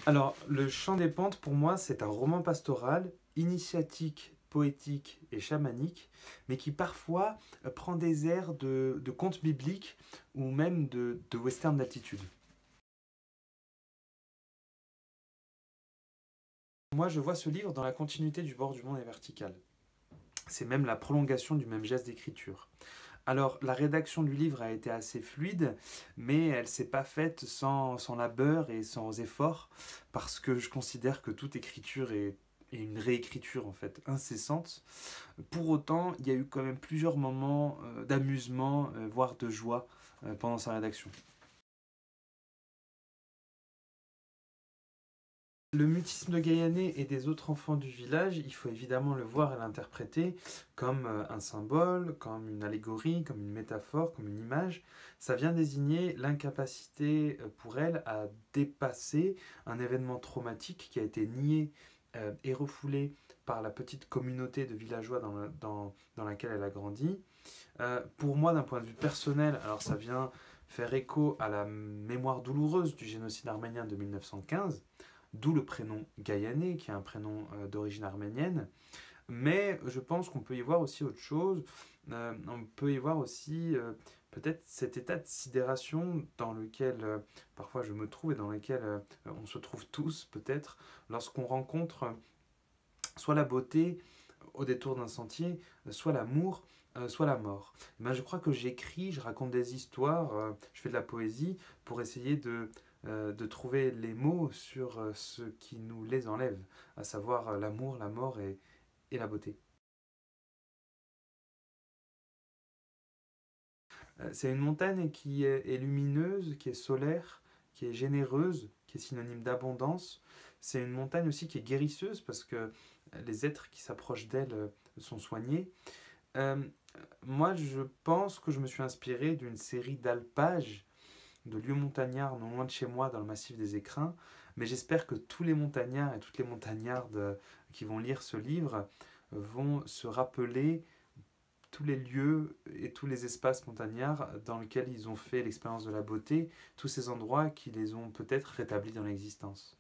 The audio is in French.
Alors, Le Chant des Pentes, pour moi, c'est un roman pastoral, initiatique, poétique et chamanique, mais qui parfois prend des airs de contes bibliques ou même de western d'altitude. Moi, je vois ce livre dans la continuité du bord du monde est vertical. C'est même la prolongation du même geste d'écriture. Alors, la rédaction du livre a été assez fluide, mais elle ne s'est pas faite sans labeur et sans effort, parce que je considère que toute écriture est une réécriture en fait incessante. Pour autant, il y a eu quand même plusieurs moments d'amusement, voire de joie pendant sa rédaction. Le mutisme de Gaïané et des autres enfants du village, il faut évidemment le voir et l'interpréter comme un symbole, comme une allégorie, comme une métaphore, comme une image. Ça vient désigner l'incapacité pour elle à dépasser un événement traumatique qui a été nié et refoulé par la petite communauté de villageois dans laquelle elle a grandi. Pour moi, d'un point de vue personnel, alors ça vient faire écho à la mémoire douloureuse du génocide arménien de 1915, d'où le prénom Gaïané, qui est un prénom d'origine arménienne. Mais je pense qu'on peut y voir aussi autre chose. On peut y voir aussi peut-être cet état de sidération dans lequel parfois je me trouve et dans lequel on se trouve tous peut-être lorsqu'on rencontre soit la beauté au détour d'un sentier, soit l'amour, soit la mort. Ben, je crois que j'écris, je raconte des histoires, je fais de la poésie pour essayer de trouver les mots sur ce qui nous les enlève, à savoir l'amour, la mort et la beauté. C'est une montagne qui est lumineuse, qui est solaire, qui est généreuse, qui est synonyme d'abondance. C'est une montagne aussi qui est guérisseuse parce que les êtres qui s'approchent d'elle sont soignés. Euh, Moi, je pense que je me suis inspiré d'une série d'alpages, de lieux montagnards non loin de chez moi, dans le massif des Écrins. Mais j'espère que tous les montagnards et toutes les montagnardes qui vont lire ce livre vont se rappeler tous les lieux et tous les espaces montagnards dans lesquels ils ont fait l'expérience de la beauté, tous ces endroits qui les ont peut-être rétablis dans l'existence.